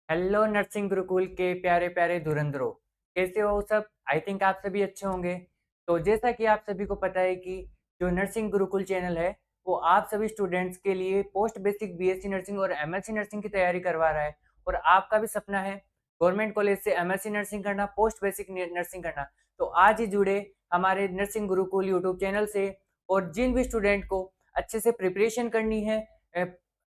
Hello nursing Gurukul के प्यारे प्यारे धुरंधरों। कैसे हो सब? आई थिंक आप सभी अच्छे होंगे। तो जैसा कि आप सभी को पता है कि जो नर्सिंग गुरुकुल चैनल है वो आप सभी स्टूडेंट्स के लिए पोस्ट बेसिक बीएससी नर्सिंग और एमएससी नर्सिंग की तैयारी करवा रहा है। और आपका भी सपना है गवर्नमेंट कॉलेज से एमएससी नर्सिंग करना, पोस्ट बेसिक नर्सिंग करना। तो आज ही जुड़े हमारे नर्सिंग गुरुकुल यूट्यूब चैनल से। और जिन भी स्टूडेंट को अच्छे से प्रिपरेशन करनी है, अ,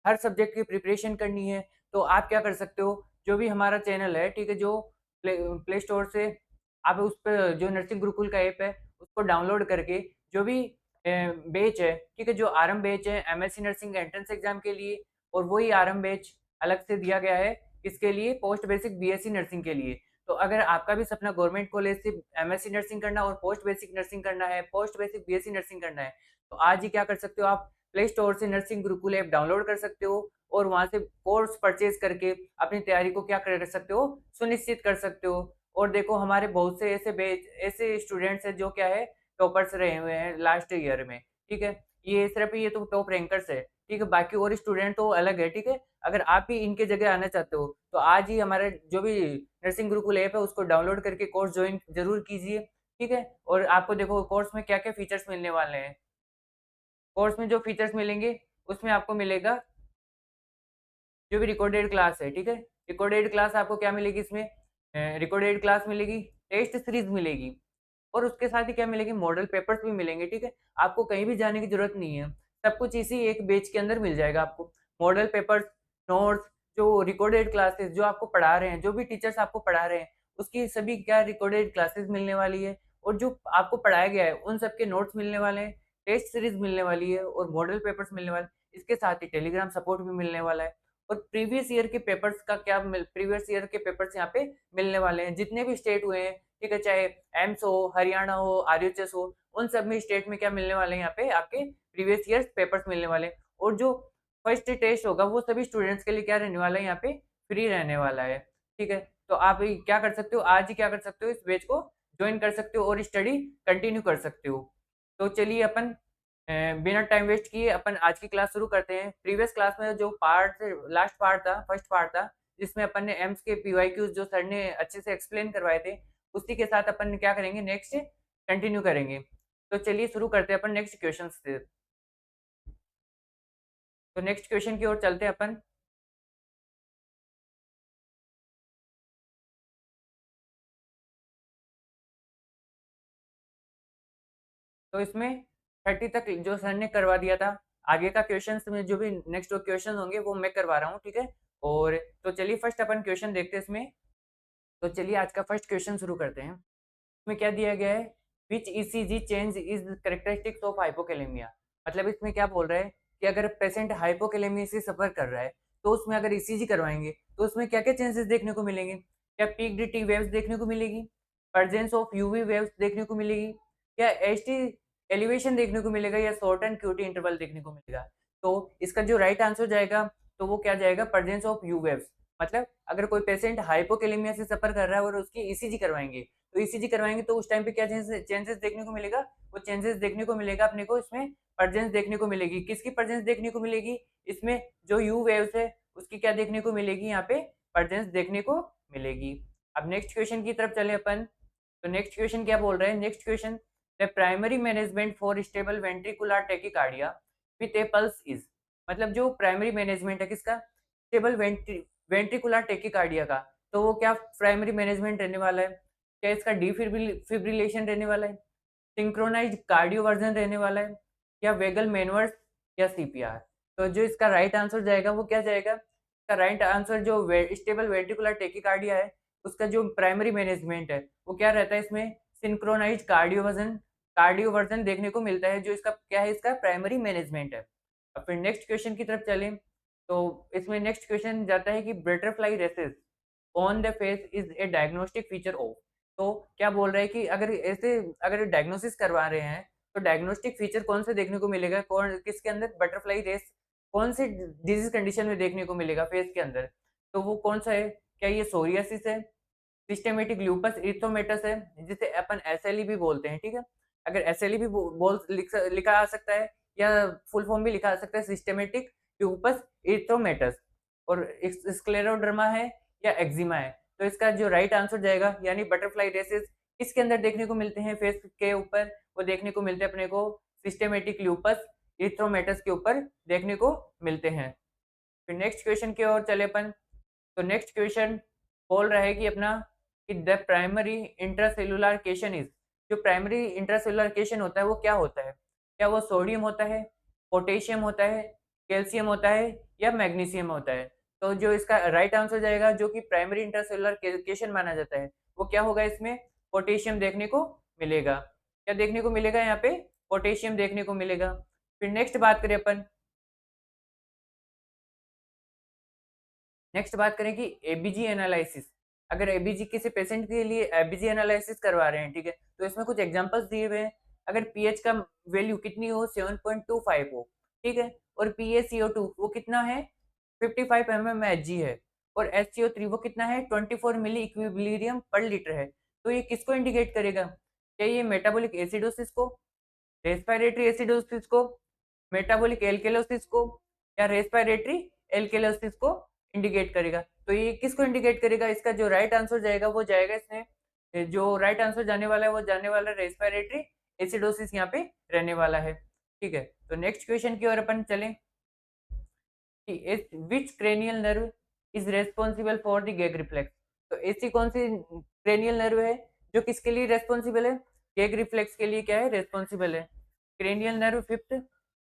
हर सब्जेक्ट की प्रिपरेशन करनी है, तो आप क्या कर सकते हो, जो भी हमारा चैनल है, ठीक है, जो प्ले स्टोर से आप उस पे जो नर्सिंग गुरुकुल का ऐप है, उसको डाउनलोड करके जो भी बैच है, ठीक है, जो आरंभ बैच है एमएससी नर्सिंग एंट्रेंस एग्ज़ाम के लिए, और वही आरंभ बैच अलग से दिया गया है किसके लिए, पोस्ट बेसिक बीएससी नर्सिंग के लिए। तो अगर आपका भी सपना गवर्नमेंट कॉलेज से एमएससी नर्सिंग करना और पोस्ट बेसिक नर्सिंग करना है, पोस्ट बेसिक बीएससी नर्सिंग करना है, तो आज ही क्या कर सकते हो आप, प्ले स्टोर से नर्सिंग गुरुकुल ऐप डाउनलोड कर सकते हो और वहाँ से कोर्स परचेज़ करके अपनी तैयारी को क्या कर सकते हो, सुनिश्चित कर सकते हो। और देखो हमारे बहुत से ऐसे स्टूडेंट्स हैं जो क्या है, टॉपर्स रहे हुए हैं लास्ट ईयर में, ठीक है? ये तो टॉप रैंकर्स है, ठीक है? बाकी और स्टूडेंट तो अलग है, ठीक है? अगर आप भी इनके जगह आना चाहते हो, तो आज ही हमारा जो भी नर्सिंग गुरुकुल ऐप है उसको डाउनलोड करके कोर्स जॉइन ज़रूर कीजिए, ठीक है? और आपको देखो कोर्स में क्या-क्या फीचर्स मिलने वाले हैं। कोर्स में जो फीचर्स मिलेंगे, उसमें आपको मिलेगा जो भी रिकॉर्डेड क्लास है, ठीक है? रिकॉर्डेड क्लास आपको क्या मिलेगी इसमें, रिकॉर्डेड क्लास मिलेगी, टेस्ट सीरीज़ मिलेगी और उसके साथ ही क्या मिलेगी, मॉडल पेपर्स भी मिलेंगे, ठीक है? आपको कहीं भी जाने की ज़रूरत नहीं है, सब कुछ इसी एक बैच के अंदर मिल जाएगा आपको। मॉडल पेपर्स, नोट्स, जो रिकॉर्डेड क्लासेस जो आपको पढ़ा रहे हैं, जो भी टीचर्स आपको पढ़ा रहे हैं, उसकी सभी क्या रिकॉर्डेड क्लासेस मिलने वाली है और जो आपको पढ़ाया गया है, उन सब के नोट्स मिलने वाले हैं, टेस्ट सीरीज़ मिलने वाली है और मॉडल पेपर्स मिलने वाले हैं। इसके साथ ही टेलीग्राम सपोर्ट भी मिलने वाला है। और प्रीवियस ईयर के पेपर्स यहाँ पे मिलने वाले हैं। जितने भी स्टेट हुए हैं, ठीक है, चाहे एम्स हो, हरियाणा हो, आरयूएचएस हो, उन सब में स्टेट में क्या मिलने वाले हैं, यहाँ पे आपके प्रीवियस ईयर्स पेपर्स मिलने वाले हैं। और जो फर्स्ट टेस्ट होगा वो सभी स्टूडेंट्स के लिए क्या रहने वाला है, यहाँ पे फ्री रहने वाला है, ठीक है। तो आप ये क्या कर सकते हो, आज ही क्या कर सकते हो, इस बैच को ज्वाइन कर सकते हो और स्टडी कंटिन्यू कर सकते हो। तो चलिए अपन बिना टाइम वेस्ट किए अपन आज की क्लास शुरू करते हैं। प्रीवियस क्लास में जो लास्ट पार्ट था, फर्स्ट पार्ट था, जिसमें अपन ने एम्स के पीवाईक्यूज जो सर ने अच्छे से एक्सप्लेन करवाए थे, उसी के साथ अपन क्या करेंगे, नेक्स्ट कंटिन्यू करेंगे। तो चलिए शुरू करते हैं अपन नेक्स्ट क्वेश्चन से। तो नेक्स्ट क्वेश्चन की ओर चलते हैं अपन। तो इसमें 30 तक जो सर ने करवा दिया था, आगे का क्वेश्चंस में जो भी नेक्स्ट क्वेश्चन होंगे वो मैं करवा रहा हूँ, ठीक है। और तो चलिए फर्स्ट अपन क्वेश्चन देखते हैं इसमें। तो चलिए आज का फर्स्ट क्वेश्चन शुरू करते हैं। इसमें क्या दिया गया है, which ECG change is characteristics of hypokalemia. मतलब इसमें क्या बोल रहा है कि अगर पेशेंट हाइपोकैलेमिया से सफर कर रहा है, तो उसमें अगर ईसीजी करवाएंगे तो उसमें क्या क्या चेंजेस देखने को मिलेंगे। क्या पीक टी वेव्स देखने को मिलेगी, प्रेजेंस ऑफ यूवी वेव्स देखने को मिलेगी, या एसटी एलिवेशन देखने को मिलेगा, या शॉर्ट एंड क्यूटी इंटरवल देखने को मिलेगा। तो इसका जो राइट आंसर जाएगा, तो वो क्या जाएगा, प्रेजेंस ऑफ यू वेव्स। मतलब अगर कोई पेशेंट हाइपोकैलेमिया से सफर कर रहा है और उसकी ईसीजी करवाएंगे, तो ईसीजी करवाएँगे तो उस टाइम पे क्या चेंजेस देखने को मिलेगा? वो चेंजेस देखने को मिलेगा अपने को इसमें, प्रेजेंस देखने को मिलेगी। किसकी प्रेजेंस देखने को मिलेगी? इसमें जो यू वेव्स है उसकी क्या देखने को मिलेगी, यहाँ पे प्रेजेंस देखने को मिलेगी। अब नेक्स्ट क्वेश्चन की तरफ चले अपन। तो नेक्स्ट क्वेश्चन क्या बोल रहे हैं? Next question, the primary management for stable ventricular tachycardia with A pulse is. मतलब जो प्राइमरी मैनेजमेंट है किसका? स्टेबल वेंट्रिकुलर टैकीकार्डिया का। तो वो क्या प्राइमरी मैनेजमेंट रहने वाला है? क्या इसका डिफिब्रिलेशन रहने वाला है, सिंक्रोनाइज्ड कार्डियोवर्जन रहने वाला है, या वेगल मैनवर्स, या सीपीआर। तो जो इसका राइट आंसर जाएगा वो क्या जाएगा? इसका राइट आंसर जो स्टेबल वेंट्रिकुलर टेकिकार्डिया है, उसका जो प्राइमरी मैनेजमेंट है वो क्या रहता है, इसमें सिंक्रोनाइज्ड कार्डियोवर्जन देखने को मिलता है, जो इसका क्या है, इसका प्राइमरी मैनेजमेंट है। अब फिर नेक्स्ट क्वेश्चन की तरफ चलें। तो इसमें नेक्स्ट क्वेश्चन जाता है कि butterfly rashes on the face is a diagnostic feature of. तो क्या बोल रहा है कि अगर डायग्नोसिस करवा रहे हैं, तो डायग्नोस्टिक फीचर कौन से देखने को मिलेगा, कौन किसके अंदर बटरफ्लाई रेस कौन सी डिजीज कंडीशन में देखने को मिलेगा फेस के अंदर। तो वो कौन सा है? क्या ये सोरियासिस है, सिस्टेमेटिक ल्यूपस इरिथ्रोमेटस है, जिसे अपन एसएलई भी बोलते हैं, ठीक है। अगर एसएलई भी लिखा आ सकता है, या फुल फॉर्म भी लिखा आ सकता है, सिस्टेमेटिक ल्यूपस इरिथ्रोमेटस। और स्क्लेरोडर्मा है, या एक्जिमा है। तो इसका जो राइट आंसर जाएगा यानी बटरफ्लाई रेसेस किसके अंदर देखने को मिलते हैं फेस के ऊपर, वो देखने को मिलते हैं अपने को सिस्टेमेटिक ल्यूपस इरिथ्रोमेटस के ऊपर देखने को मिलते हैं। फिर नेक्स्ट क्वेश्चन की ओर चले अपन। तो नेक्स्ट क्वेश्चन बोल रहा है कि अपना कि the primary intracellular cation is, जो प्राइमरी इंट्रासेल्युलर केशन होता है वो क्या होता है? क्या वो सोडियम होता है, पोटेशियम होता है, कैल्शियम होता है या मैग्नीशियम होता है? तो जो इसका राइट आंसर जाएगा जो कि प्राइमरी इंट्रासेल्युलर केशन माना जाता है वो क्या होगा? इसमें पोटेशियम देखने को मिलेगा। क्या देखने को मिलेगा यहाँ पे? पोटेशियम देखने को मिलेगा। फिर नेक्स्ट बात करें अपन, नेक्स्ट बात करें कि एबीजी एनालिसिस। अगर एबीजी किसी पेशेंट के लिए एबीजी एनालिसिस करवा रहे हैं, ठीक है, तो इसमें कुछ एग्जांपल्स दिए हुए हैं। अगर पीएच का वैल्यू कितनी हो 7.25 हो, ठीक है, और पीएसीओ2 वो कितना है 55 mmHg है, और एससीओ3 वो कितना है 24 मिली इक्विलिब्रियम पर लीटर है। तो ये किसको इंडिकेट करेगा? क्या ये मेटाबॉलिक एसिडोसिस को, रेस्पिरेटरी एसिडोसिस को, मेटाबॉलिक एल्केलोसिस को या रेस्पिरेटरी एल्केलोसिस को इंडिकेट करेगा? तो ये किसको इंडिकेट करेगा? इसका जो राइट आंसर जाएगा वो जाएगा इसमें, जो राइट आंसर जाने वाला है वो जाने वाला है रेस्पिरेटरी एसिडोसिस यहाँ पे रहने वाला है। ठीक है, तो नेक्स्ट क्वेश्चन की ओर अपन चलें कि which cranial nerve is responsible for the gag reflex. तो ऐसी कौन सी क्रेनियल नर्व है जो किसके लिए रेस्पॉन्सिबल है? गैग रिफ्लेक्स के लिए क्या है रेस्पॉन्सिबल है? Cranial nerve fifth,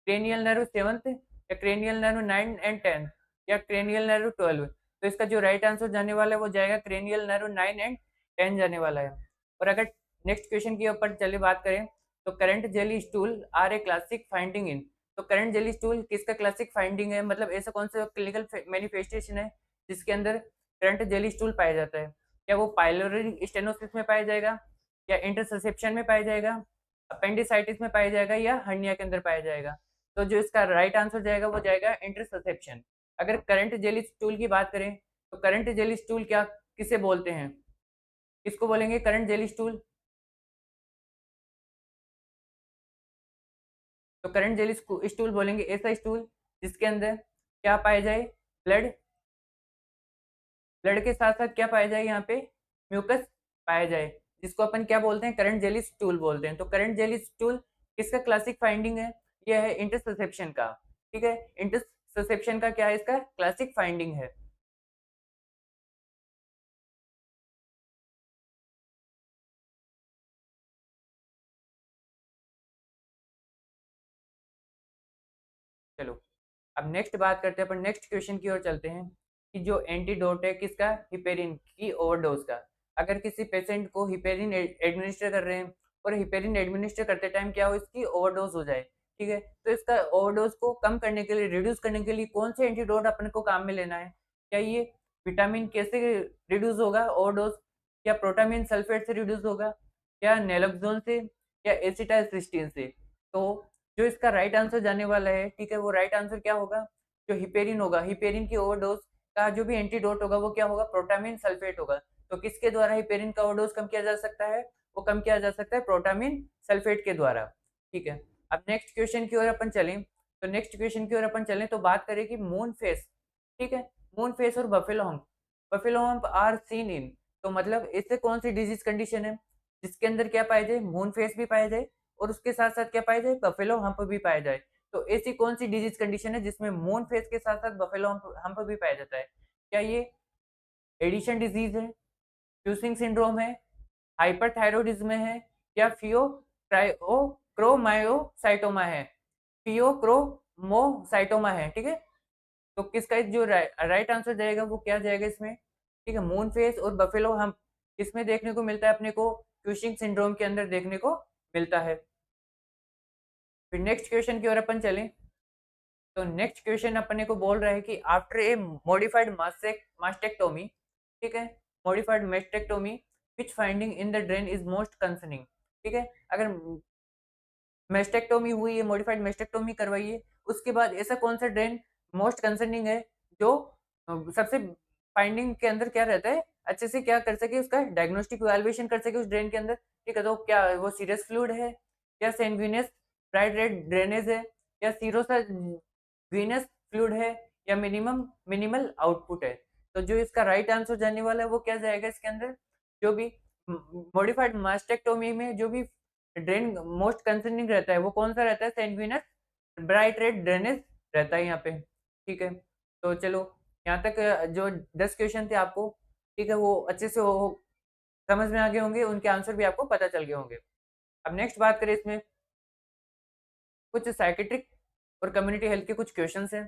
cranial nerve seventh या क्रेनियल नर्व 9 एंड 10 या क्रेनियल नर्व 12? तो इसका जो राइट आंसर जाने वाला है वो जाएगा क्रेनियल नर्व 9 एंड 10 जाने वाला है। और अगर नेक्स्ट क्वेश्चन की ऊपर चलिए बात करें तो currant jelly stool are a classic finding in. तो करंट जेली स्टूल किसका क्लासिक फाइंडिंग है? मतलब ऐसा कौन सा क्लिनिकल मैनिफेस्टेशन है जिसके अंदर करंट जेली स्टूल पाया जाता है? क्या वो पाइलोरी स्टेनोसिस में पाया जाएगा, या इंटरसेप्शन में पाया जाएगा, अपेंडिसाइटिस में पाया जाएगा या हर्निया के अंदर पाया जाएगा? तो जो इसका राइट आंसर जाएगा वो जाएगा इंटरसेप्शन। अगर करंट जेली स्टूल की बात करें तो करंट जेली स्टूल क्या किसे बोलते हैं? किसको बोलेंगे करंट जेली स्टूल? तो करंट जेली स्टूल बोलेंगे ऐसा स्टूल जिसके अंदर क्या पाया जाए? ब्लड, ब्लड के साथ साथ क्या पाया जाए यहाँ पे? म्यूकस पाया जाए, जिसको अपन क्या बोलते हैं? करंट जेली स्टूल बोलते हैं। तो करंट जेली स्टूल किसका क्लासिक फाइंडिंग है? यह है इंटरसेप्शन का। ठीक है, इंटरसेप्शन का क्या है? इसका क्लासिक फाइंडिंग है। चलो, अब नेक्स्ट बात करते हैं अपन, नेक्स्ट क्वेश्चन की ओर चलते हैं कि जो एंटीडोट है किसका? हिपेरिन की ओवरडोज का। अगर किसी पेशेंट को हिपेरिन एडमिनिस्टर कर रहे हैं और हिपेरिन एडमिनिस्टर करते टाइम क्या हो इसकी ओवरडोज हो जाए, ठीक है, तो इसका ओवरडोज को कम करने के लिए, रिड्यूस करने के लिए कौन से एंटीडोट अपन को काम में लेना है? क्या ये विटामिन कैसे रिड्यूस होगा ओवरडोज? या प्रोटामिन सल्फेट से रिड्यूस होगा, या नेलोक्सोन से, या एसिटाइलसिस्टीन से? तो जो इसका राइट आंसर जाने वाला है, ठीक है, वो राइट आंसर क्या होगा? जो हिपेरिन होगा, हिपेरिन की ओवरडोज का जो भी एंटीडोट होगा वो क्या होगा? प्रोटामिन सल्फेट होगा। तो किसके द्वारा हिपेरिन का ओवरडोज कम किया जा सकता है? वो कम किया जा सकता है प्रोटामिन सल्फेट के द्वारा। ठीक है, अब नेक्स्ट क्वेश्चन की ओर अपन चलें। तो नेक्स्ट क्वेश्चन की ओर अपन चलें तो बात करें कि मून फेस, ठीक है, मून फेस और buffalo hump, buffalo hump are seen in. तो मतलब इससे कौन सी डिजीज कंडीशन है जिसके अंदर क्या पाया जाए? मून फेस भी पाया जाए और उसके साथ साथ क्या पाया जाए? बफेलो हम्प भी पाया जाए। तो ऐसी कौन सी डिजीज कंडीशन है जिसमें मून फेस के साथ साथ बफेलो हम्प भी पाया जाता है? क्या ये एडिशन डिजीज है, फ्यूसिंग सिंड्रोम है, हाइपरथायरॉयडिज्म है, या फियोक्रोमायोसाइटोमा है? फियोक्रोमोसाइटोमा है, ठीक है। तो किसका जो राइट आंसर जाएगा वो क्या जाएगा इसमें? ठीक है, मून फेस और बफेलो हम्प इसमें देखने को मिलता है अपने को, फ्यूसिंग सिंड्रोम के अंदर देखने को मिलता है। फिर नेक्स्ट क्वेश्चन की ओर अपन चलें। तो नेक्स्ट क्वेश्चन अपने को बोल रहा है कि आफ्टर ए मॉडिफाइड मास्टेक्टोमी, ठीक है, modified mastectomy which finding in the drain is most concerning. ठीक है, अगर मास्टेक्टोमी हुई है, मॉडिफाइड मास्टेक्टोमी करवाई है, उसके बाद ऐसा कौन सा ड्रेन मोस्ट कंसर्निंग है जो सबसे फाइंडिंग के अंदर क्या रहता है, अच्छे से क्या कर सके, उसका डायग्नोस्टिक इवैल्यूएशन कर सके उस ड्रेन के अंदर। ठीक है, तो क्या वो सीरस फ्लूइड है, या सैंग्विनस ब्राइट रेड ड्रेनेज है, या सीरोसा वीनस फ्लूइड है, या मिनिमल आउटपुट है? तो जो इसका राइट आंसर जाने वाला है वो क्या जाएगा इसके अंदर, जो भी मॉडिफाइड मास्टेक्टोमी में जो भी ड्रेन मोस्ट कंसर्निंग रहता है वो कौन-सा रहता है? सैंग्विनस ब्राइट रेड ड्रेनेज रहता है यहाँ पे, ठीक है? तो चलो यहाँ तक जो 10 क्वेश्चन थे आपको, ठीक है, वो अच्छे से हो समझ में आ गए होंगे, उनके आंसर भी आपको पता चल गए होंगे। अब नेक्स्ट बात करें इसमें कुछ साइकियाट्रिक और कम्युनिटी हेल्थ के कुछ क्वेश्चंस हैं।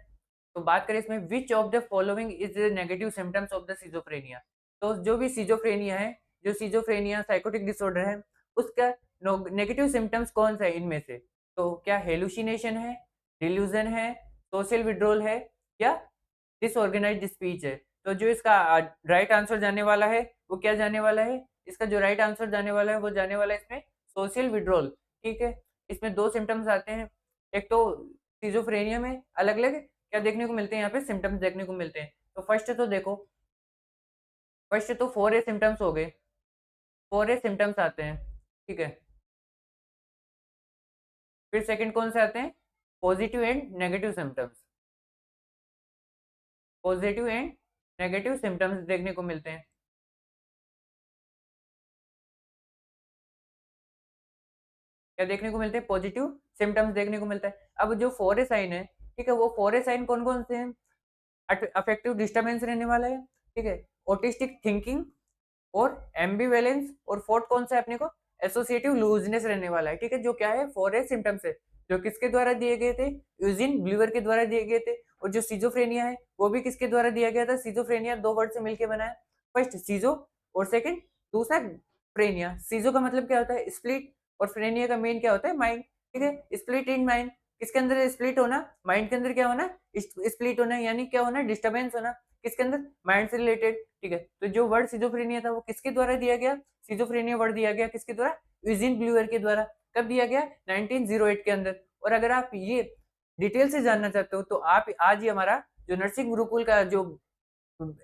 तो बात करें इसमें which of the following is negative symptoms of the schizophrenia. तो जो भी सिज़ोफ्रेनिया है, जो सिज़ोफ्रेनिया साइकोटिक डिसऑर्डर है, उसका नेगेटिव सिम्पटम्स कौन सा है इनमें से? तो क्या हेलुसिनेशन है, डिल्यूजन है, सोशल विड्रॉल है या डिसऑर्गेनाइज्ड स्पीच है? तो जो इसका राइट आंसर जाने वाला है वो क्या जाने वाला है? इसका जो राइट आंसर जाने वाला है वो जाने वाला है इसमें सोशल विड्रॉल, ठीक है? इसमें 2 सिम्पटम्स आते हैं। एक तो सिज़ोफ्रेनिया में अलग-अलग क्या देखने को मिलते हैं, यहाँ पे सिम्पटम्स देखने को मिलते हैं। तो फर्स्ट तो देखो, फर्स्ट तो 4 ए सिम्पटम्स हो गए, 4 ए सिम्पटम्स आते हैं, ठीक है? फिर सेकंड कौन से आते हैं? Positive and negative symptoms, positive and negative symptoms देखने को मिलते हैं। क्या देखने को मिलते हैं? पॉजिटिव सिम्पटम्स देखने को मिलता है। अब जो 4 ए साइन है, ठीक है? वो 4 ए साइन कौन-कौन से हैं? अफेक्टिव डिस्टर्बेंस रहने वाला है, ठीक है? ऑटिस्टिक थिंकिंग और एम्बिवेलेंस और फोर्थ कौन सा है अपने को? एसोसिएटिव लूजनेस रहने वाला है, ठीक है? जो क्या है? 4 ए सिम्पटम्स है, जो किसके द्वारा दिए गए थे? यूजिन ब्ल्यूअर के द्वारा दिए गए थे और जो सिज़ोफ्रेनिया है, वो भी किसके द्वारा दिया गया था? सिज़ोफ्रेनिया 2 वर्ड से मिलके बना है। फर्स्ट सिज़ो और सेकंड दूसरा फ्रेनिया। सिज़ो का मतलब क्या होता है? स्प्लिट और फ्रेनिया का मीन क्या होता है? माइंड, ठीक है? स्प्लिट इन माइंड, किसके अंदर स्प्लिट होना? माइंड के अंदर क्या होना? स्प्लिट होना यानी क्या होना? डिस्टर्बेंस होना, किसके अंदर? माइंड से रिलेटेड, ठीक है? तो जो वर्ड सिज़ोफ्रेनिया था वो किसके द्वारा दिया गया? सिज़ोफ्रेनिया वर्ड दिया गया किसके द्वारा? यूजिन ब्ल्यूअर के द्वारा। कब दिया गया? 1908 के अंदर। और अगर आप ये डिटेल से जानना चाहते हो तो आप आज ही हमारा जो नर्सिंग गुरुकुल का जो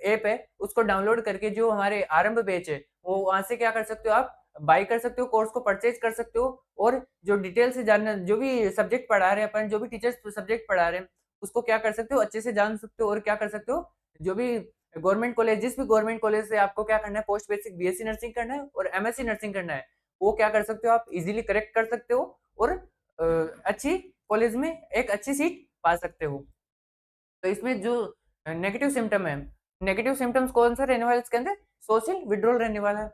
ऐप है उसको डाउनलोड करके जो हमारे आरंभ बैच है वो वहाँ से क्या कर सकते हो, आप बाय कर सकते हो, कोर्स को परचेज कर सकते हो और जो डिटेल से जानना, जो भी सब्जेक्ट पढ़ा रहे हैं अपन, जो भी टीचर्स सब्जेक्ट पढ़ा रहे हैं उसको क्या कर सकते हो, अच्छे से जान सकते हो और क्या कर सकते हो, जो भी गवर्नमेंट कॉलेज, जिस भी गवर्नमेंट कॉलेज से आपको क्या करना है, पोस्ट बेसिक बीएससी नर्सिंग करना है और एमएससी नर्सिंग करना है, वो क्या कर सकते हो, आप इजीली करेक्ट कर सकते हो और अच्छी कॉलेज में एक अच्छी सीट पा सकते हो। तो इसमें जो नेगेटिव सिम्पटम है, नेगेटिव सिम्पटम्स कौन सा रहने वाला है इसके अंदर? सोशल विथड्रॉल रहने वाला है।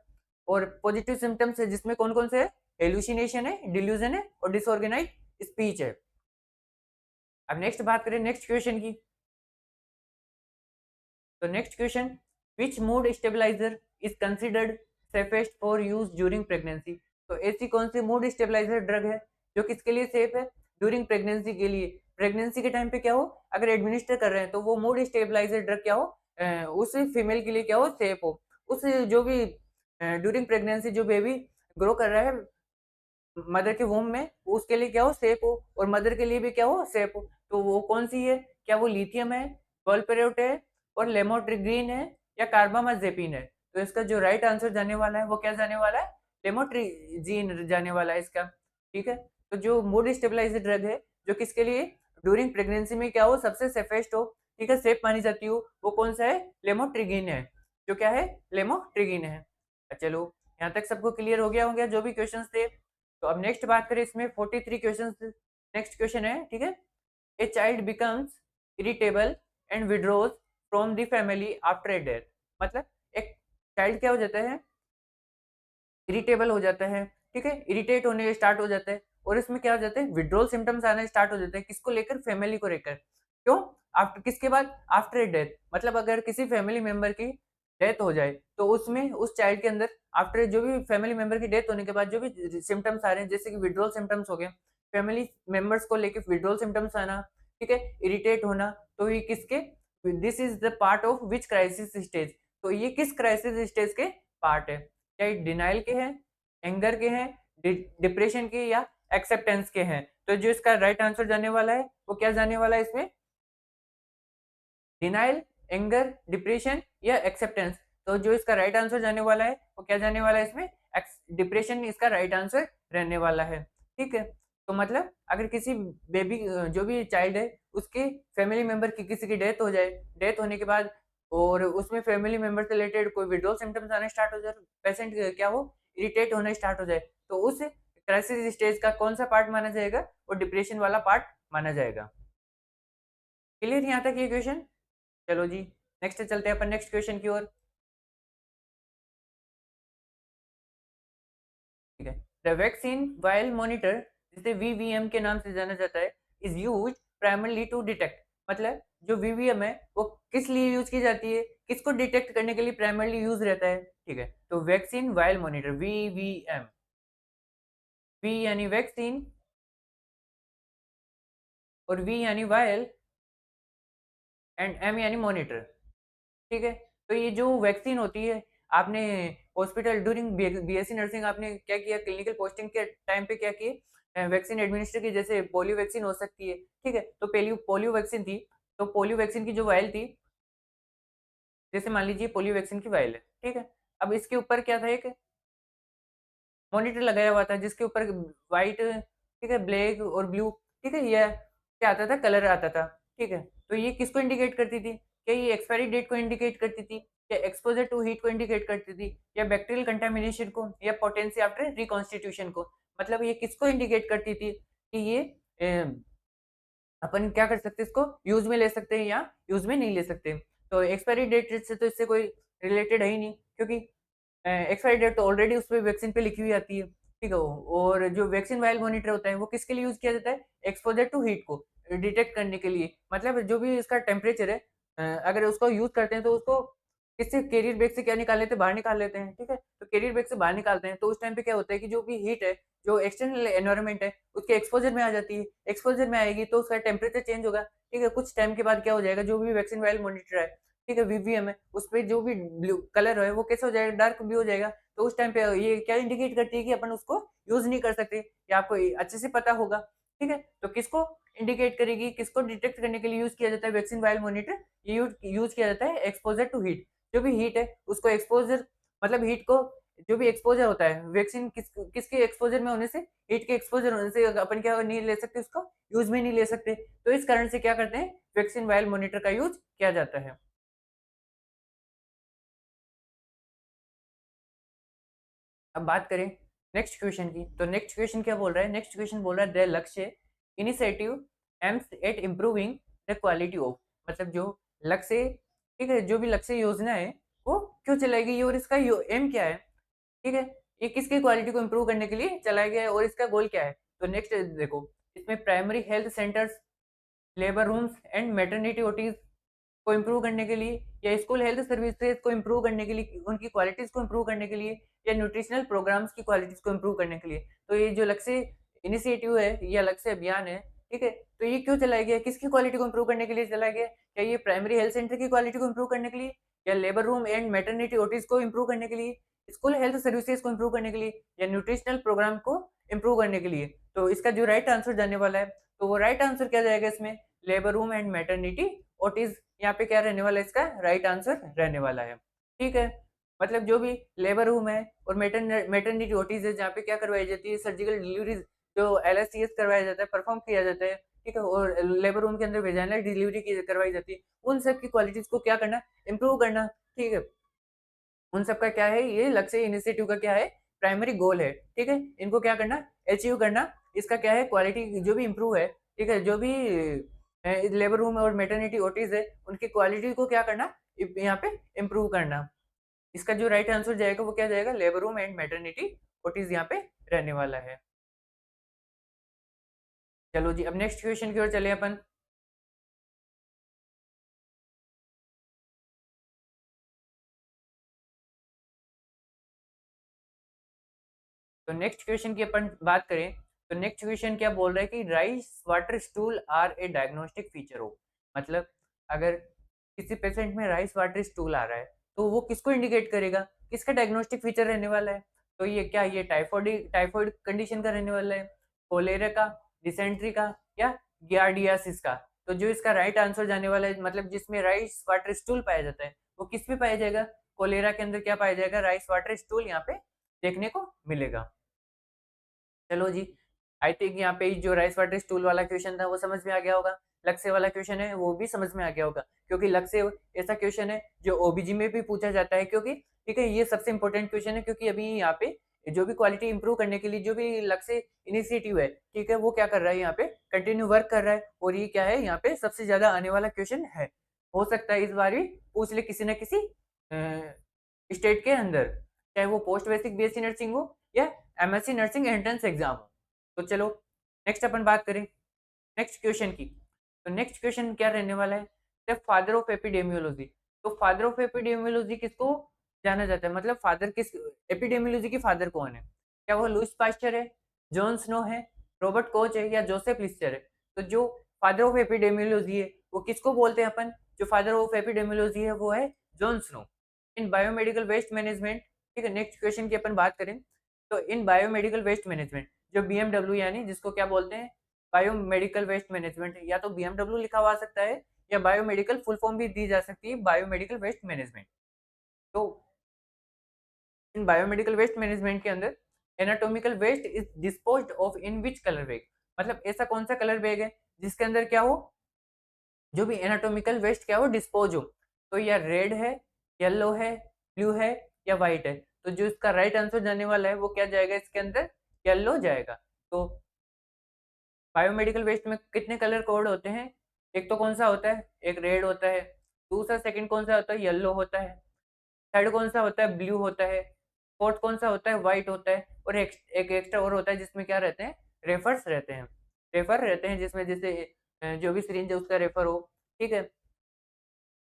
और पॉजिटिव सिम्पटम्स है जिसमें कौन-कौन से है? हेलुसिनेशन है, डिल्यूजन है और डिसऑर्गेनाइज्ड स्पीच है। अब नेक्स्ट बात करें नेक्स्ट क्वेश्चन की। तो next question, which mood stabiliser is considered safest for use during pregnancy? तो ऐसी कौन सी मूड स्टेबलाइजर ड्रग है जो किसके लिए सेफ है? ड्यूरिंग प्रेगनेंसी के लिए। प्रेगनेंसी के टाइम पे क्या हो, अगर एडमिनिस्टर कर रहे हैं तो वो मूड स्टेबलाइजर ड्रग क्या हो, उस फीमेल के लिए क्या हो, सेफ हो। उस जो भी ड्यूरिंग प्रेगनेंसी जो बेबी ग्रो कर रहा है मदर के वूम में, उसके लिए क्या हो, सेफ हो और मदर के लिए भी क्या हो, सेफ हो। तो वो कौन सी है? क्या वो लिथियम है, वोल्पेरोट है और लेमोट्रिग्रीन है या कार्बामाजेपिन है? तो इसका जो राइट आंसर जाने वाला है वो क्या जाने वाला है? लेमोट्रिजीन जाने वाला है इसका, ठीक है? तो जो मूड स्टेबलाइजर ड्रग है जो किसके लिए ड्यूरिंग प्रेगनेंसी में क्या हो, सबसे सेफेस्ट हो, ठीक है, सेफ मानी जाती हो, वो कौन सा है? लेमोट्रिगिन है। जो क्या है? लेमोट्रिगिन है। चलो यहाँ तक सबको क्लियर हो गया होंगे जो भी क्वेश्चंस थे। तो अब नेक्स्ट बात करें इसमें 43 क्वेश्चंस, नेक्स्ट क्वेश्चन है, ठीक है? A child becomes irritable and withdraws from the family after a death. मतलब एक चाइल्ड क्या हो जाता है? इरिटेबल हो जाता है, ठीक है? इरिटेट होने स्टार्ट हो जाता है और इसमें क्या हो जाता है? विथड्रॉल सिम्पटम्स आने स्टार्ट हो जाते हैं। किसको लेकर? फैमिली को लेकर। क्यों? आफ्टर किसके बाद? After a death. मतलब अगर किसी फैमिली मेंबर की डेथ हो जाए तो उसमें उस चाइल्ड के अंदर आफ्टर जो भी फैमिली मेंबर की डेथ होने के बाद जो भी सिम्पटम्स आ रहे हैं जैसे कि विथड्रॉल सिम्पटम्स हो गए, फैमिली मेंबर्स को लेके विथड्रॉल सिम्पटम्स आना, ठीक है? इरिटेट होना, तो ये किसके? This is the part of which crisis stage? तो ये किस क्राइसिस स्टेज के पार्ट है? क्या ये डिनायल के हैं, एंगर के हैं, डिप्रेशन के या एक्सेप्टेंस के हैं? तो जो इसका राइट आंसर जाने वाला है वो क्या जाने वाला है इसमें? डिनायल, एंगर, डिप्रेशन या एक्सेप्टेंस? तो जो इसका राइट आंसर जाने वाला है वो क्या जाने वाला है इसमें? डिप्रेशन इसका राइट आंसर रहने वाला है, ठीक है? तो मतलब अगर किसी बेबी जो भी चाइल्ड है उसके फैमिली मेंबर की किसी की डेथ हो जाए, डेथ होने के बाद और उसमें फैमिली मेंबर से रिलेटेड कोई विथड्रॉल सिम्पटम्स आने स्टार्ट हो जाए, पेशेंट क्या हो इरिटेट होने स्टार्ट हो जाए, तो उस क्राइसिस स्टेज का कौन सा पार्ट माना जाएगा? वो डिप्रेशन वाला पार्ट माना जाएगा। क्लियर यहाँ तक ये क्वेश्चन? चलो जी, नेक्स्ट चलते हैं अपन नेक्स्ट क्वेश्चन की ओर। ठीक है। द वैक्सीन वाइल मॉनिटर, जिसे वीवीएम के नाम से जाना जाता है, is use primarily to detect, मतलब जो वीवीएम है वो किस लिए यूज की जाती है, किसको डिटेक्ट करने के लिए प्राइमरली यूज रहता है? ठीक है, तो vaccine vial monitor VVM, V यानी वैक्सीन और वी यानी वाइल एंड एम यानी मॉनिटर। ठीक है, तो ये जो वैक्सीन होती है, आपने हॉस्पिटल ड्यूरिंग बीएससी नर्सिंग आपने क्या किया, क्लिनिकल पोस्टिंग के टाइम पे क्या किए, वैक्सीन एडमिनिस्टर की, जैसे पोलियो वैक्सीन हो सकती है, ठीक है, तो पहली पोलियो वैक्सीन थी, तो पोलियो वैक्सीन की जो वायल थी, जैसे मान लीजिए पोलियो वैक्सीन की वायल है, ठीक है, अब इसके ऊपर क्या था, एक मॉनिटर लगाया हुआ था जिसके ऊपर व्हाइट, ठीक है, ब्लैक और ब्लू, ठीक है, ये क्या आता था, कलर आता था, ठीक है, तो ये किसको इंडिकेट करती थी? क्या ये एक्सपायरी डेट को इंडिकेट करती थी, या एक्सपोजर टू हीट को इंडिकेट करती थी, या बैक्टीरियल कंटामिनेशन को, या पोटेंसी आफ्टर रिकॉन्स्टिट्यूशन को? मतलब ये किसको इंडिकेट करती थी कि ये अपन क्या कर सकते हैं, इसको यूज में ले सकते हैं या यूज में नहीं ले सकते? तो एक्सपायरी डेट से तो इससे कोई रिलेटेड है ही नहीं, क्योंकि एक्सपायरी डेट तो ऑलरेडी उस पे वैक्सीन पे लिखी हुई आती है, ठीक है। और जो वैक्सीन वायल मॉनिटर होता है वो किसके लिए यूज किया जाता है? एक्सपोजर टू हीट को डिटेक्ट करने के लिए, मतलब जो भी इसका टेम्परेचर है, अगर उसको यूज करते हैं तो उसको किससे, कैरियर बैग से क्या निकाल लेते हैं, बाहर निकाल लेते हैं, ठीक है, तो कैरियर बैग से बाहर निकालते हैं तो उस टाइम पे क्या होता है कि जो भी हीट है, जो एक्सटर्नल एनवायरनमेंट है, उसके एक्सपोजर में आ जाती है, एक्सपोजर में आएगी तो उसका टेम्परेचर चेंज होगा, ठीक है, कुछ टाइम के बाद क्या हो जाएगा, जो भी वैक्सीन वायल मॉनिटर है, ठीक है, वीवीएम है, उस पे जो भी ब्लू कलर है वो कैसा हो जाएगा, डार्क ब्लू हो जाएगा, तो उस टाइम पे ये क्या इंडिकेट करती है कि अपन उसको यूज नहीं कर सकते, ये आपको अच्छे से पता होगा, ठीक है, तो किसको इंडिकेट करेगी, किसको डिटेक्ट करने के लिए यूज किया जाता है वैक्सीन वायल मॉनिटर? ये यूज किया जाता है एक्सपोजर टू हीट, जो भी हीट है उसको एक्सपोजर, मतलब हीट को, जो भी एक्सपोजर होता है वैक्सीन किसके एक्सपोजर में होने से, हीट के एक्सपोजर होने से अपन क्या नहीं ले सकते, उसको यूज में नहीं ले सकते, तो इस कारण से क्या करते हैं, वैक्सीन वायल मॉनिटर का यूज किया जाता है। अब बात करें नेक्स्ट क्वेश्चन की, तो नेक्स्ट क्वेश्चन क्या बोल रहा है, नेक्स्ट क्वेश्चन बोल रहा है द लक्ष्य initiative aims at improving the quality of, मतलब जो लक्ष्य, ठीक है, जो भी लक्ष्य योजना है वो क्यों चलाई गई और इसका एम क्या है, ठीक है, ये किसकी क्वालिटी को इम्प्रूव करने के लिए चलाया गया है और इसका गोल क्या है? तो नेक्स्ट देखो, इसमें primary health centres, labour rooms and maternity OTs को इम्प्रूव करने के लिए, या स्कूल हेल्थ सर्विसेज को इम्प्रूव करने के लिए, उनकी क्वालिटीज को इम्प्रूव करने के लिए, या न्यूट्रिशनल प्रोग्राम्स की क्वालिटीज को इम्प्रूव करने के लिए, तो ये जो लक्ष्य इनिशिएटिव है या लक्ष्य अभियान है, ठीक है, तो ये क्यों चलाया गया, किसकी क्वालिटी को इम्प्रूव करने के लिए चलाया गया? क्या ये प्राइमरी हेल्थ सेंटर की क्वालिटी को इम्प्रूव करने के लिए, या labour room and maternity OTs को इम्प्रूव करने के लिए, स्कूल हेल्थ सर्विसेज को इम्प्रूव करने के लिए, या न्यूट्रिशनल प्रोग्राम को इम्प्रूव करने के लिए? तो इसका जो राइट आंसर जाने वाला है, तो वो राइट आंसर क्या जाएगा इसमें, labour room and maternity OTs, यहाँ पे क्या रहने वाला है, इसका राइट आंसर रहने वाला है, ठीक है। मतलब जो भी लेबर रूम है और मैटरनिटी ओटीज है, जहाँ पे क्या करवाई जाती है, सर्जिकल डिलीवरीज, जो एलएससीएस करवाया जाता है, परफॉर्म किया जाता है, ठीक है, और लेबर रूम के अंदर वेजाइनल डिलीवरी की करवाई जाती है, उन सब की क्वालिटीज को क्या करना, इम्प्रूव करना, ठीक है, उन सब का क्या है, ये लक्ष्य इनिशिएटिव का क्या है, प्राइमरी गोल है, ठीक है, इनको क्या करना, अचीव करना, इसका क्या है, क्वालिटी जो भी इम्प्रूव है, ठीक है, जो भी लेबर रूम और मैटरनिटी ओटीज है, उनकी क्वालिटी को क्या करना, यहाँ पे इम्प्रूव करना। इसका जो राइट आंसर जाएगा वो क्या जाएगा, labour room and maternity OTs यहाँ पे रहने वाला है। चलो जी, अब नेक्स्ट क्वेश्चन की ओर चले अपन। तो नेक्स्ट क्वेश्चन की अपन बात करें, तो नेक्स्ट क्वेश्चन क्या बोल रहा है कि rice water stool are a diagnostic feature हो, मतलब अगर किसी पेशेंट में राइस वाटर स्टूल आ रहा है तो वो किसको इंडिकेट करेगा, किसका डायग्नोस्टिक फीचर रहने वाला है? तो ये क्या, ये टाइफॉइड टाइफॉइड कंडीशन का रहने वाला है, कोलेरा का, डिसेंट्री का, या गियार्डियासिस का? तो जो इसका राइट आंसर जाने वाला है, मतलब जिसमें राइस वाटर स्टूल पाया जाता है वो किस में पाया जाएगा, कोलेरा के अंदर क्या पाया जाएगा, राइस वाटर स्टूल यहाँ पे देखने को मिलेगा। चलो जी, आई थिंक यहाँ पे जो राइस वाटर स्टूल वाला क्वेश्चन था वो समझ में आ गया होगा। लक्ष्य वाला क्वेश्चन है वो भी समझ में आ गया होगा, क्योंकि लक्ष्य ऐसा क्वेश्चन है जो ओबीजी में भी पूछा जाता है, क्योंकि ठीक है ये सबसे इंपॉर्टेंट क्वेश्चन है, क्योंकि अभी यहाँ पे जो भी क्वालिटी इंप्रूव करने के लिए जो भी लक्ष्य इनिशिएटिव है, ठीक है, वो क्या कर रहा है यहाँ पे कंटिन्यू वर्क कर रहा है, और ये क्या है यहाँ पे सबसे ज्यादा आने वाला क्वेश्चन है। हो सकता है इस बार भी पूछ ले किसी न किसी स्टेट के अंदर, चाहे वो पोस्ट बेसिक बीएससी नर्सिंग हो या एमएससी नर्सिंग एंट्रेंस एग्जाम हो। तो चलो नेक्स्ट अपन बात करें नेक्स्ट क्वेश्चन की। तो नेक्स्ट क्वेश्चन क्या रहने वाला है, द फादर ऑफ एपिडेमियोलॉजी। तो फादर ऑफ एपिडेमियोलॉजी किसको जाना जाता है, मतलब फादर किस एपिडेमियोलॉजी की फादर कौन है, क्या वो लुईस पास्चर है, जॉन स्नो है, रॉबर्ट कोच है, या जोसेफ लिस्टर है। तो जो फादर ऑफ एपिडेमियोलॉजी है वो किसको बोलते हैं अपन, जो फादर ऑफ एपिडेमियोलॉजी है वो है जॉन स्नो। इन बायोमेडिकल वेस्ट मैनेजमेंट, ठीक है, नेक्स्ट क्वेश्चन की अपन बात करें तो इन बायोमेडिकल वेस्ट मैनेजमेंट जो बीएमडब्ल्यू यानी जिसको क्या बोलते हैं बायोमेडिकल वेस्ट मैनेजमेंट, या तो बीएमडब्ल्यू लिखा हुआ आ सकता है या बायोमेडिकल फुल फॉर्म भी दी जा सकती है बायोमेडिकल वेस्ट मैनेजमेंट। तो इन बायोमेडिकल वेस्ट मैनेजमेंट के अंदर anatomical waste is disposed of in which colour bag, मतलब ऐसा कौन सा कलर बैग है जिसके अंदर क्या हो जो भी एनाटॉमिकल वेस्ट क्या हो डिस्पोज हो, तो या रेड है, येलो है, ब्लू है या व्हाइट है। तो जो इसका राइट आंसर जाने वाला है वो क्या जाएगा इसके अंदर, येलो जाएगा। तो बायोमेडिकल वेस्ट में कितने कलर कोड होते हैं, एक तो कौन सा होता है, एक रेड होता है, दूसरा सेकंड कौन सा होता है, येलो होता है, थर्ड कौन सा होता है, ब्लू होता है, फोर्थ कौन सा होता है, व्हाइट होता है, और एक एक्स्ट्रा और होता है जिसमें क्या रहते हैं, रेफर्स रहते हैं, रेफर रहते हैं जिसमें जैसे जो भी सिरिंज है उसका रेफर हो, ठीक है,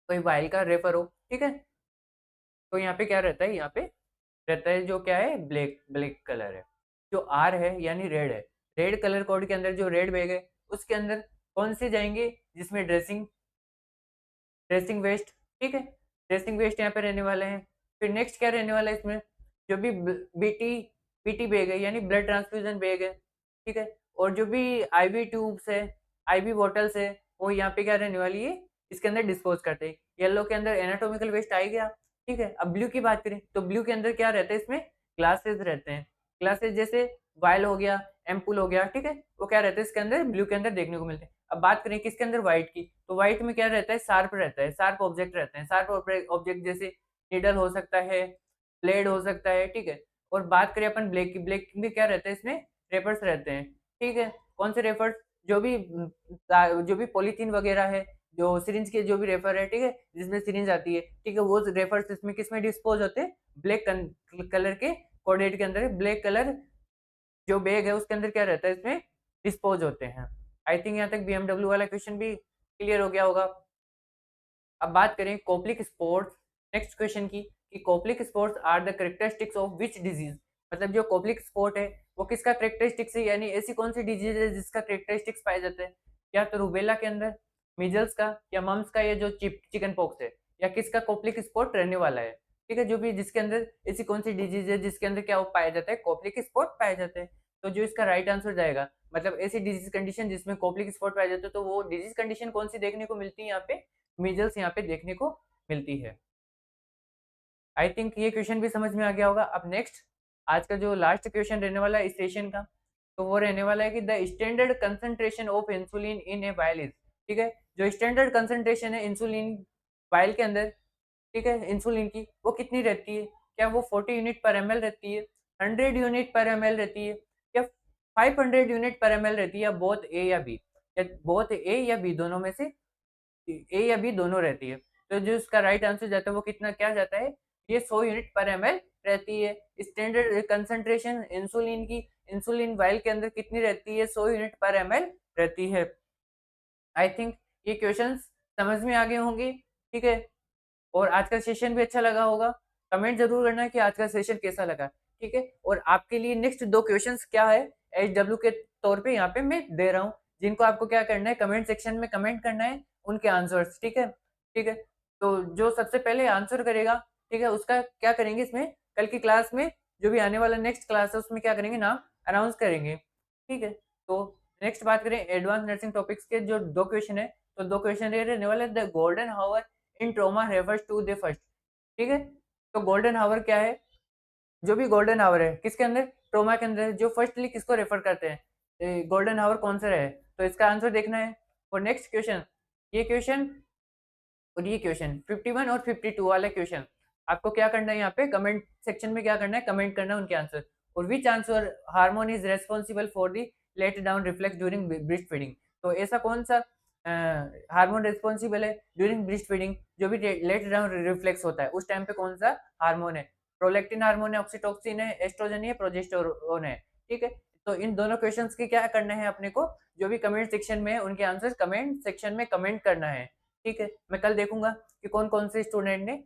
कोई वाइल का रेफर हो, ठीक है। तो यहाँ पे क्या रहता है, यहाँ पे रहता है जो क्या है ब्लैक ब्लैक कलर है, जो आर है यानी रेड है, रेड कलर कोड के अंदर जो रेड बैग है उसके अंदर कौन से जाएंगे जिसमें ड्रेसिंग ड्रेसिंग वेस्ट, ठीक है, ड्रेसिंग वेस्ट यहाँ पे रहने वाले हैं। फिर नेक्स्ट क्या रहने वाला है इसमें, जो भी बीटी बीटी बैग है यानी ब्लड ट्रांसफ्यूजन बैग है, ठीक है, और जो भी आईवी ट्यूब्स है, आईवी बॉटल्स है, वो यहाँ पे क्या रहने वाली है इसके अंदर डिस्पोज करते हैं। येलो के अंदर एनाटॉमिकल वेस्ट आ गया, ठीक है। अब ब्लू की बात करें तो ब्लू के अंदर क्या रहता है, इसमें ग्लासेस रहते हैं, ग्लासेस जैसे वायल हो गया, एम्पूल हो गया, ठीक है, वो क्या रहता है इसके अंदर ब्लू के अंदर देखने को मिलते हैं। अब बात करें किसके अंदर व्हाइट की, तो व्हाइट में क्या रहता है, शार्प रहता है, शार्प ऑब्जेक्ट रहते हैं, शार्प ऑब्जेक्ट जैसे नीडल हो सकता है, ब्लेड हो सकता है, ठीक है। और बात करें अपन ब्लैक की, ब्लैक में क्या रहता है, इसमें रेपर्स रहते हैं, ठीक है। कौन से रेपर्स, जो भी जो भी पॉलीथीन वगैरह है, जो सिरिंज के जो भी रेफर है, ठीक है, जिसमें सिरिंज आती है, ठीक है, वो रेफर्स इसमें किस में डिस्पोज होते हैं, ब्लैक कलर के कोडेड के अंदर, ब्लैक कलर जो बैग है उसके अंदर क्या रहता है इसमें डिस्पोज होते हैं। आई थिंक यहाँ तक बीएमडब्ल्यू वाला क्वेश्चन भी क्लियर हो गया होगा। अब बात करें कोप्लिक स्पॉट्स नेक्स्ट क्वेश्चन की, कि Koplik spots are the characteristics of which disease, मतलब जो कोप्लिक स्पॉट है वो किसका कैरेक्टरिस्टिक्स है, यानी ऐसी कौन सी डिजीज है जिसका कैरेक्टरिस्टिक्स पाए जाते हैं, या तो रूबेला के अंदर, मीजल्स का, या मम्स का, या जो चिकन पॉक्स है, या किसका कोप्लिक स्पॉट रहने वाला है, ठीक है, जो भी जिसके अंदर ऐसी कौन सी डिजीज है जिसके अंदर क्या पाया जाता है, कोप्लिक स्पॉट पाया जाता है। तो जो इसका राइट आंसर जाएगा, मतलब ऐसी डिजीज कंडीशन जिसमें कोप्लिक स्पॉट पाया जाता है, तो वो डिजीज कंडीशन कौन सी देखने को मिलती है यहाँ पे, मीजल्स यहाँ पे देखने को मिलती है। आई थिंक ये क्वेश्चन भी समझ में आ गया होगा। अब नेक्स्ट आज का जो लास्ट क्वेश्चन रहने वाला है इस सेशन का, तो वो रहने वाला है कि the standard concentration of insulin in a vial is, ठीक है, जो स्टैंडर्ड कंसंट्रेशन है इंसुलिन वायल के अंदर, ठीक है, इंसुलिन की वो कितनी रहती है, क्या वो 40 यूनिट पर एमएल रहती है, 100 यूनिट पर एमएल रहती है, या 500 यूनिट पर एमएल रहती है, या बोथ ए या बी, या बोथ ए या बी दोनों में से ए या बी दोनों रहती है। तो जो इसका राइट आंसर जाता है वो कितना क्या जाता है, ये 100 यूनिट पर एमएल रहती है। स्टैंडर्ड कंसंट्रेशन इंसुलिन की इंसुलिन वायल के अंदर कितनी रहती है, 100 यूनिट पर एमएल रहती है। आई थिंक ये क्वेश्चंस समझ में आ गए होंगे, ठीक है, और आज का सेशन भी अच्छा लगा होगा। कमेंट जरूर करना कि आज का सेशन कैसा लगा, ठीक है। और आपके लिए नेक्स्ट 2 क्वेश्चंस क्या है एचडब्ल्यू के तौर पे यहाँ पे मैं दे रहा हूँ, जिनको आपको क्या करना है कमेंट सेक्शन में कमेंट करना है उनके आंसर्स, ठीक है, ठीक है। तो जो सबसे पहले आंसर करेगा, ठीक है, उसका क्या करेंगे इसमें कल की क्लास में, जो भी आने वाला नेक्स्ट क्लास है उसमें क्या करेंगे, नाम अनाउंस करेंगे, ठीक है। तो नेक्स्ट बात करें एडवांस नर्सिंग टॉपिक्स के जो 2 क्वेश्चन है, तो 2 क्वेश्चन ये रहने वाले the golden hour in trauma refers to the first, ठीक है। तो गोल्डन हावर क्या है, जो भी गोल्डन हावर है किसके अंदर, ट्रोमा के अंदर, जो फर्स्टली किसको रेफर करते हैं, गोल्डन हावर कौन सा है, तो इसका आंसर देखना है। और नेक्स्ट क्वेश्चन, ये क्वेश्चन और ये क्वेश्चन 51 और 52 वाला क्वेश्चन, आपको क्या करना है यहाँ पे कमेंट सेक्शन में, क्या करना है कमेंट करना है उनके आंसर। और which answer hormone is responsible for the let down reflex during breast feeding. तो ऐसा कौन सा हार्मोन रिस्पॉन्सिबल है ड्यूरिंग ब्रेस्ट फीडिंग, जो भी लेट डाउन रिफ्लेक्स होता है उस टाइम पे, कौन सा हार्मोन है। प्रोलैक्टिन हार्मोन है, ऑक्सीटोसिन है, एस्ट्रोजन है, प्रोजेस्टेरोन है। ठीक है, तो इन दोनों क्वेश्चंस के क्या करना है अपने को, जो भी कमेंट सेक्शन में है उनके आंसर कमेंट सेक्शन में कमेंट करना है। ठीक है, मैं कल देखूंगा कि कौन कौन से स्टूडेंट ने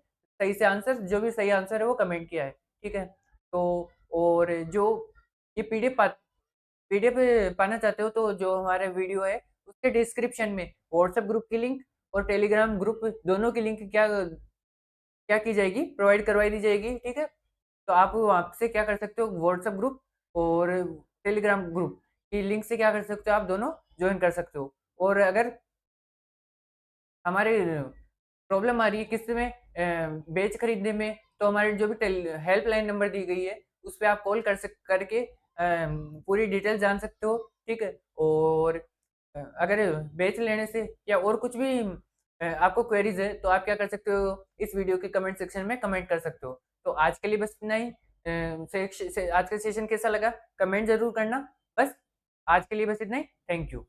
सही से आंसर, जो भी सही आंसर है वो कमेंट किया है। ठीक है, तो और जो ये पीडीएफ पाना चाहते हो तो जो हमारे वीडियो है उसके डिस्क्रिप्शन में व्हाट्सएप ग्रुप की लिंक और टेलीग्राम ग्रुप दोनों की लिंक क्या क्या की जाएगी, प्रोवाइड करवाई दी जाएगी। ठीक है, तो आप वहाँ से क्या कर सकते हो, व्हाट्सएप ग्रुप और टेलीग्राम ग्रुप की लिंक से क्या कर सकते हो, आप दोनों ज्वाइन कर सकते हो। और अगर हमारे प्रॉब्लम आ रही है किस में बेच खरीदने में, तो हमारे जो भी हेल्पलाइन नंबर दी गई है उस पे आप कॉल करके पूरी डिटेल जान सकते हो। ठीक है, और अगर बेच लेने से या और कुछ भी आपको क्वेरीज है तो आप क्या कर सकते हो, इस वीडियो के कमेंट सेक्शन में कमेंट कर सकते हो। तो आज के लिए बस इतना ही। आज का सेशन कैसा लगा कमेंट जरूर करना। बस आज के लिए बस इतना ही। Thank you.